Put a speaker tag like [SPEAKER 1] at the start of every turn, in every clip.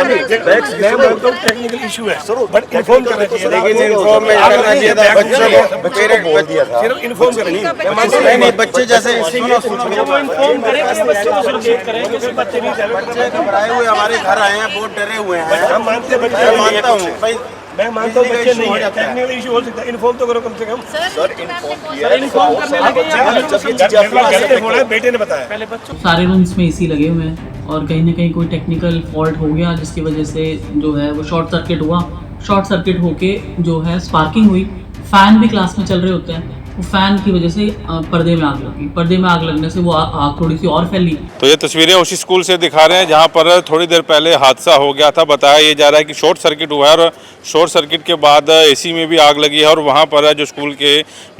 [SPEAKER 1] Technical issue है, but inform करना चाहिए।
[SPEAKER 2] लेकिन इन्फॉर्म में करना चाहिए था बच्चों को, पेरेंट बोल दिया था
[SPEAKER 1] सिर्फ इन्फॉर्म करें।
[SPEAKER 2] नहीं बच्चे जैसे
[SPEAKER 1] इन्फॉर्म करें, बच्चे को सुरक्षित करें, क्योंकि बच्चे नहीं
[SPEAKER 2] बच्चे घबराए हुए हमारे घर आए हैं, बहुत डरे हुए हैं।
[SPEAKER 1] हम मानते हैं बच्चे,
[SPEAKER 2] मैं मानता हूँ भाई,
[SPEAKER 1] मैं मानता हूँ बच्चे नहीं है, टेक्निकल इशू हो सकता है, इन्फॉर्म तो करो कम से कम।
[SPEAKER 3] सर
[SPEAKER 1] इन्फॉर्म करने लगे बेटे ने बताया। पहले बच्चों
[SPEAKER 4] सारे रूम्स में एसी लगे हुए हैं और कहीं ना कहीं कोई टेक्निकल फॉल्ट हो गया जिसकी वजह से जो है वो शॉर्ट सर्किट हुआ। शॉर्ट सर्किट होके जो है स्पार्किंग हुई। फ़ैन भी क्लास में चल रहे होते हैं, वो फ़ैन की वजह से पर्दे में आग लगी। पर्दे में आग लगने से वो आग थोड़ी सी और फैली।
[SPEAKER 5] तो ये तस्वीरें उसी स्कूल से दिखा रहे हैं जहाँ पर थोड़ी देर पहले हादसा हो गया था। बताया ये जा रहा है कि शॉर्ट सर्किट हुआ है और शॉर्ट सर्किट के बाद एसी में भी आग लगी है और वहाँ पर जो स्कूल के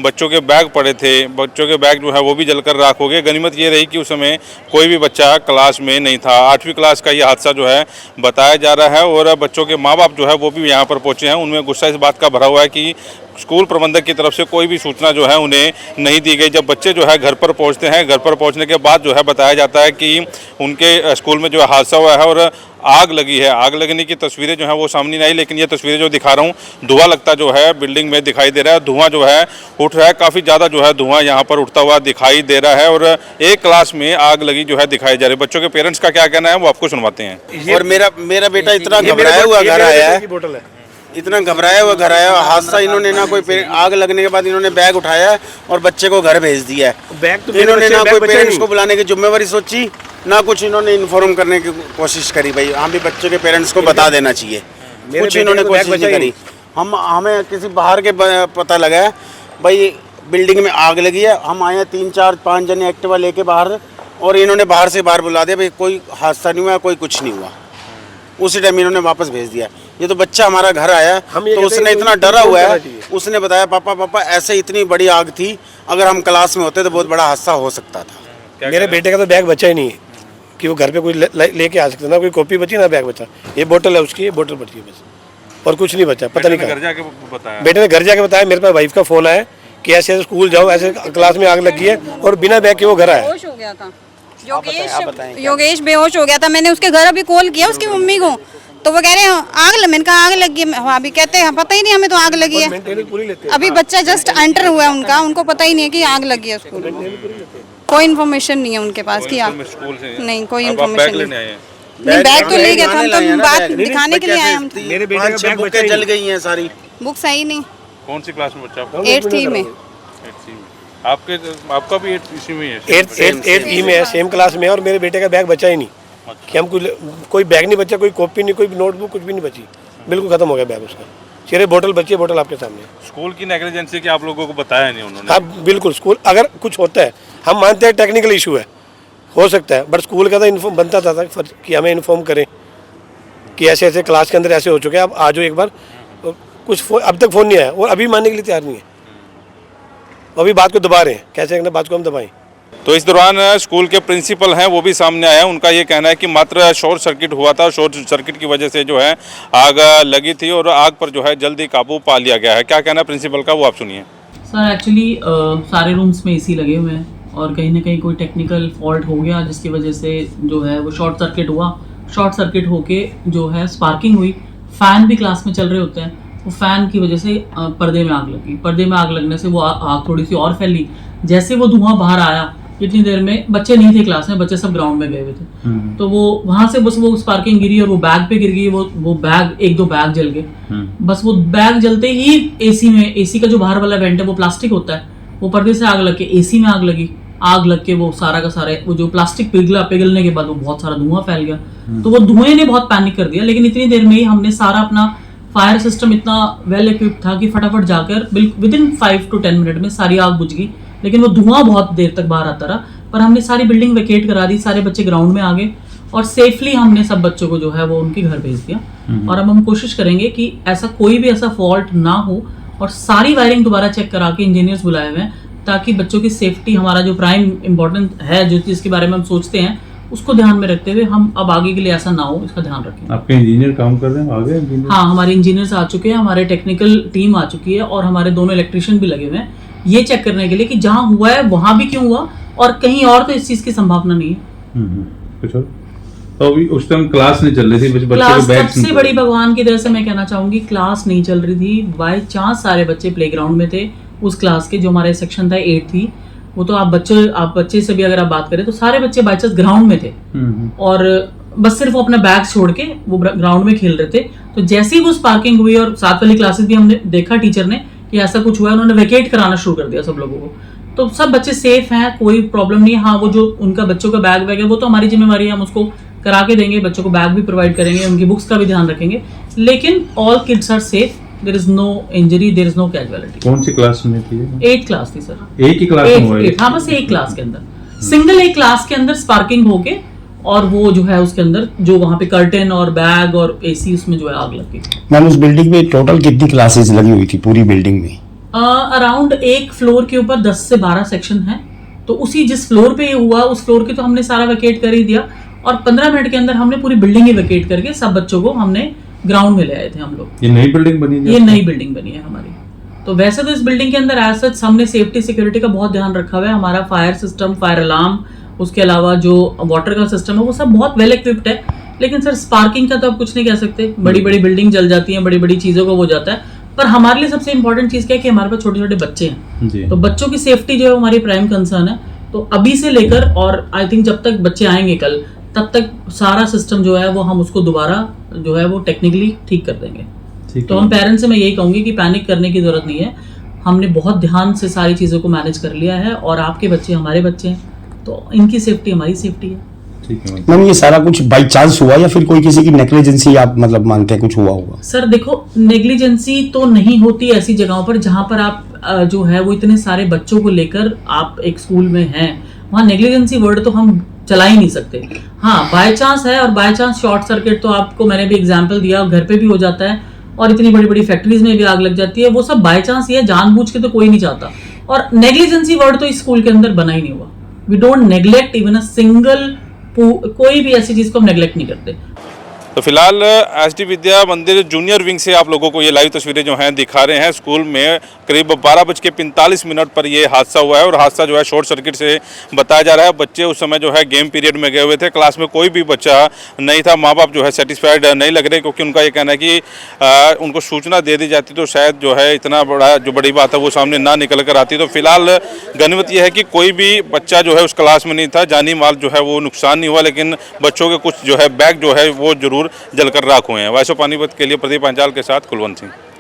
[SPEAKER 5] बच्चों के बैग पड़े थे, बच्चों के बैग जो है वो भी जलकर राख हो गए। गनीमत ये रही कि उस समय कोई भी बच्चा क्लास में नहीं था। 8वीं क्लास का ये हादसा जो है बताया जा रहा है और बच्चों के माँ बाप जो है वो भी यहाँ पर पहुँचे हैं। उनमें गुस्सा इस बात का भरा हुआ है कि स्कूल प्रबंधक की तरफ से कोई भी सूचना जो है उन्हें नहीं दी गई। जब बच्चे जो है घर पर पहुंचते हैं, घर पर पहुंचने के बाद जो है बताया जाता है कि उनके स्कूल में जो है हादसा हुआ है और आग लगी है। आग लगने की तस्वीरें जो है वो सामने नहीं आई, लेकिन ये तस्वीरें जो दिखा रहा हूँ, धुआं लगता जो है बिल्डिंग में दिखाई दे रहा है। धुआं जो है उठ रहा है, काफ़ी ज़्यादा जो है धुआं यहाँ पर उठता हुआ दिखाई दे रहा है और एक क्लास में आग लगी जो है दिखाई जा रही है। बच्चों के पेरेंट्स का क्या कहना है वो आपको सुनवाते हैं।
[SPEAKER 2] और मेरा बेटा इतना घबराया हुआ घर आया है, इतना घबराया हुआ घर आया। हादसा इन्होंने ना कोई आग लगने के बाद इन्होंने बैग उठाया और बच्चे को घर भेज दिया है। इन्होंने ना कोई पेरेंट्स को बुलाने की जिम्मेवारी सोची, ना कुछ इन्होंने इन्फॉर्म करने की कोशिश करी। भाई हम भी बच्चों के पेरेंट्स को बता देना चाहिए, कुछ इन्होंने कोशिश नहीं करी। हमें किसी बाहर के पता लगा है भाई बिल्डिंग में आग लगी है। हम आए हैं 3 4 5 जने एक्टिवा लेके बाहर और इन्होंने बाहर से बाहर बुला दिया। भाई कोई हादसा नहीं हुआ, कोई कुछ नहीं हुआ। उसी टाइम इन्होंने वापस भेज दिया। ये तो बच्चा हमारा घर आया तो उसने इतना डरा हुआ है, उसने बताया पापा ऐसे इतनी बड़ी आग थी, अगर हम क्लास में होते तो बहुत बड़ा हादसा हो सकता था।
[SPEAKER 1] मेरे बेटे का तो बैग बचा ही नहीं कि वो घर पे कोई लेके आ सकता, ना कोई कॉपी बची ना बैग बचा। ये बोतल है उसकी, ये बोतल बची है बस, और कुछ नहीं बचा। पता नहीं
[SPEAKER 5] घर जाके बताया,
[SPEAKER 1] बेटे ने घर जाके बताया। मेरे पास वाइफ का फोन आया कि ऐसे स्कूल जाओ, ऐसे क्लास में आग लगी है और बिना बैग के वो घर आया।
[SPEAKER 3] बेहोश हो गया था योगेश बेहोश हो गया था। मैंने उसके घर अभी कॉल किया उसकी मम्मी को, तो वो कह रहे हैं मैंने कहा आग लगी है। अभी कहते हैं पता ही नहीं हमें तो आग लगी है। अभी बच्चा जस्ट एंटर हुआ है उनका, उनको पता ही नहीं है कि आग लगी है स्कूल में। कोई इन्फॉर्मेशन नहीं है उनके पास कि आग नहीं, कोई इन्फॉर्मेशन नहीं। बैग तो ले गया था, हम तो बात दिखाने के लिए आए। हम
[SPEAKER 1] मेरे बेटे का बैग बचा
[SPEAKER 2] जल गई हैं सारी
[SPEAKER 3] बुक सही नहीं।
[SPEAKER 5] कौन सी क्लास में बच्चा?
[SPEAKER 3] 8th में।
[SPEAKER 5] आपका भी 8th में है?
[SPEAKER 1] 8th में है, सेम क्लास में है। और मेरे बेटे का बैग बचा ही नहीं कि हम कोई बैग नहीं बचा, कोई कॉपी नहीं, कोई नोटबुक, कुछ भी नहीं बची। बिल्कुल खत्म हो गया बैग उसका। सिर्फ बोतल बची है, बोतल आपके सामने।
[SPEAKER 5] स्कूल की नेग्लिजेंसी की आप लोगों को बताया नहीं उन्होंने?
[SPEAKER 1] हाँ बिल्कुल, स्कूल अगर कुछ होता है, हम मानते हैं टेक्निकल इशू है, हो सकता है, बट स्कूल का तो इन्फॉर्म बनता था कि हमें इन्फॉर्म करें कि ऐसे ऐसे क्लास के अंदर ऐसे हो चुके हैं, आप आ जाओ एक बार। कुछ अब तक फ़ोन नहीं आया और अभी मानने के लिए तैयार नहीं है। अभी बात को दबा रहे हैं, कैसे करना बात को हम दबाएं।
[SPEAKER 5] तो इस दौरान स्कूल के प्रिंसिपल हैं वो भी सामने आए हैं। उनका ये कहना है कि मात्र शॉर्ट सर्किट हुआ था, शॉर्ट सर्किट की वजह से जो है आग लगी थी और आग पर जो है जल्दी काबू पा लिया गया है। क्या कहना है प्रिंसिपल का, वो आप सुनिए।
[SPEAKER 4] सर एक्चुअली सारे रूम्स में एसी लगे हुए हैं और कहीं ना कहीं कोई टेक्निकल फॉल्ट हो गया जिसकी वजह से जो है वो शॉर्ट सर्किट हुआ। शॉर्ट सर्किट होके जो है स्पार्किंग हुई। फ़ैन भी क्लास में चल रहे होते हैं, वो फ़ैन की वजह से पर्दे में आग लगी। पर्दे में आग लगने से वो आग थोड़ी सी और फैली। जैसे वो धुआं बाहर आया, इतनी देर में बच्चे नहीं थे क्लास में, बच्चे सब ग्राउंड में गए हुए थे। तो वो वहां से बस वो स्पार्किंग गिरी और वो बैग पे गिर गई। वो बैग, 1-2 बैग जल गए। बस वो बैग जलते ही एसी में, एसी का जो बाहर वाला वेंट है वो प्लास्टिक होता है, वो पर्दे से आग लग के एसी में आग लगी। आग लग के वो सारा का सारा वो जो प्लास्टिक पिघलने के बाद वो बहुत सारा धुआं फैल गया। तो वो धुएं ने बहुत पैनिक कर दिया, लेकिन इतनी देर में ही हमने सारा अपना फायर सिस्टम इतना वेल इक्विप्ड था कि फटाफट जाकर विदिन 5 to 10 मिनट में सारी आग बुझ गई। लेकिन वो धुआं बहुत देर तक बाहर आता रहा, पर हमने सारी बिल्डिंग वैकेट करा दी, सारे बच्चे ग्राउंड में आ गए और सेफली हमने सब बच्चों को जो है वो उनके घर भेज दिया। और अब हम कोशिश करेंगे कि ऐसा कोई भी ऐसा फॉल्ट ना हो और सारी वायरिंग दोबारा चेक करा के इंजीनियर्स बुलाए हुए हैं, ताकि बच्चों की सेफ्टी हमारा जो प्राइम इम्पोर्टेंट है, जो चीज़ के बारे में हम सोचते हैं, उसको ध्यान में रखते हुए हम अब आगे के लिए ऐसा ना हो, इसका ध्यान रखें।
[SPEAKER 6] आपके इंजीनियर काम कर रहे हैं आगे? इंजीनियर?
[SPEAKER 4] हाँ, हमारे इंजीनियर्स आ चुके हैं, हमारे टेक्निकल टीम आ चुकी है और हमारे दोनों इलेक्ट्रिशियन भी लगे हुए हैं ये चेक करने के लिए कि जहाँ हुआ है वहाँ भी क्यों हुआ और कहीं और तो इस चीज़ की संभावना नहीं है।
[SPEAKER 6] कुछ और? तो अभी उस टाइम क्लास नहीं चल रही थी, बच्चे
[SPEAKER 4] क्लास
[SPEAKER 6] के बैग
[SPEAKER 4] सबसे बड़ी भगवान की दया से मैं कहना चाहूंगी, क्लास नहीं चल रही थी। बाय चांस सारे बच्चे प्लेग्राउंड में थे उस क्लास के, जो हमारे सेक्शन था 8 थी वो। तो आप बच्चे से भी अगर आप बात करें तो सारे बच्चे बाय चांस ग्राउंड में थे और बस सिर्फ वो अपना बैग छोड़ के वो ग्राउंड में खेल रहे थे। तो जैसे ही वो स्पार्किंग हुई और 7 वाली क्लासेस भी हमने देखा टीचर ने कि ऐसा कुछ हुआ है, उन्होंने वेकेट कराना शुरू कर दिया सब लोगों को। तो सब बच्चे सेफ हैं, कोई प्रॉब्लम नहीं है। हाँ, वो जो उनका बच्चों का बैग है वो तो हमारी जिम्मेवारी है, हम उसको करा के देंगे, बच्चों को बैग भी प्रोवाइड करेंगे, उनकी बुक्स का भी ध्यान रखेंगे, लेकिन all kids are safe, there is no injury, there is no casualty.
[SPEAKER 6] कौन सी क्लास में थी?
[SPEAKER 4] 8 क्लास थी सर।
[SPEAKER 6] एक ही क्लास में हुआ है?
[SPEAKER 4] हाँ, बस एक क्लास के अंदर, सिंगल एक क्लास के अंदर स्पार्किंग होके और वो जो है उसके अंदर जो वहाँ पे कर्टेन और बैग और एसी उसमें जो है आग लग गई।
[SPEAKER 7] मैम उस बिल्डिंग में टोटल कितनी क्लासेस लगी हुई थी पूरी बिल्डिंग में?
[SPEAKER 4] अराउंड एक फ्लोर के ऊपर 10 से 12 सेक्शन है। तो उसी जिस फ्लोर पे ये हुआ उस फ्लोर के तो हमने सारा वेकेट कर ही दिया और 15 मिनट के अंदर हमने पूरी बिल्डिंग ही वेकेट करके सब बच्चों को हमने ग्राउंड में ले आए थे हम लोग।
[SPEAKER 6] ये नई बिल्डिंग बनी है?
[SPEAKER 4] ये नई बिल्डिंग बनी है हमारी। तो वैसे तो इस बिल्डिंग के अंदर एज सच हमने सेफ्टी सिक्योरिटी का बहुत ध्यान रखा हुआ है। हमारा फायर सिस्टम, फायर अलार्म, उसके अलावा जो वाटर का सिस्टम है वो सब बहुत वेल इक्विप्ड है। लेकिन सर स्पार्किंग का तो आप कुछ नहीं कह सकते, बड़ी बड़ी बिल्डिंग जल जाती है, बड़ी बड़ी चीज़ों को हो जाता है। पर हमारे लिए सबसे इंपॉर्टेंट चीज़ क्या है कि हमारे पास छोटे छोटे बच्चे हैं, तो बच्चों की सेफ्टी जो है हमारी प्राइम कंसर्न है। तो अभी से लेकर और आई थिंक जब तक बच्चे आएंगे कल, तब तक सारा सिस्टम जो है वो हम उसको दोबारा जो है वो टेक्निकली ठीक कर देंगे। तो हम पेरेंट्स से मैं यही कहूँगी कि पैनिक करने की जरूरत नहीं है, हमने बहुत ध्यान से सारी चीज़ों को मैनेज कर लिया है और आपके बच्चे हमारे बच्चे हैं, तो इनकी सेफ्टी हमारी सेफ्टी है।
[SPEAKER 7] मैम ये सारा कुछ बाई चांस हुआ या फिर कोई किसी की नेग्लिजेंसी आप मतलब मानते हैं कुछ हुआ होगा?
[SPEAKER 4] सर देखो, नेग्लिजेंसी तो नहीं होती ऐसी जगहों पर जहां पर आप जो है वो इतने सारे बच्चों को लेकर आप एक स्कूल में हैं, वहाँ नेग्लिजेंसी वर्ड तो हम चला ही नहीं सकते। हाँ, बाय चांस है, और बाय चांस शॉर्ट सर्किट तो आपको मैंने भी एग्जाम्पल दिया, घर पे भी हो जाता है और इतनी बड़ी बड़ी फैक्ट्रीज में भी आग लग जाती है। वो सब बाय चांस ही है, जानबूझ के तो कोई नहीं चाहता। और नेग्लिजेंसी वर्ड तो इस स्कूल के अंदर बना ही नहीं हुआ। We don't neglect even a single, कोई भी ऐसी चीज को हम नेग्लेक्ट नहीं करते।
[SPEAKER 5] तो फिलहाल एसडी विद्या मंदिर जूनियर विंग से आप लोगों को ये लाइव तस्वीरें जो हैं दिखा रहे हैं। स्कूल में करीब 12:45 पर ये हादसा हुआ है और हादसा जो है शॉर्ट सर्किट से बताया जा रहा है। बच्चे उस समय जो है गेम पीरियड में गए हुए थे, क्लास में कोई भी बच्चा नहीं था। माँ बाप जो है सेटिस्फाइड नहीं लग रहे, क्योंकि उनका ये कहना है कि उनको सूचना दे दी जाती तो शायद जो है इतना बड़ी बात है वो सामने ना निकल कर आती। तो फिलहाल गनीमत यह है कि कोई भी बच्चा जो है उस क्लास में नहीं था, जानी माल जो है वो नुकसान नहीं हुआ, लेकिन बच्चों के कुछ जो है बैग जो है वो जरूर जलकर राख हुए हैं। वैसे पानीपत के लिए प्रदीप अंचाल के साथ कुलवंत सिंह।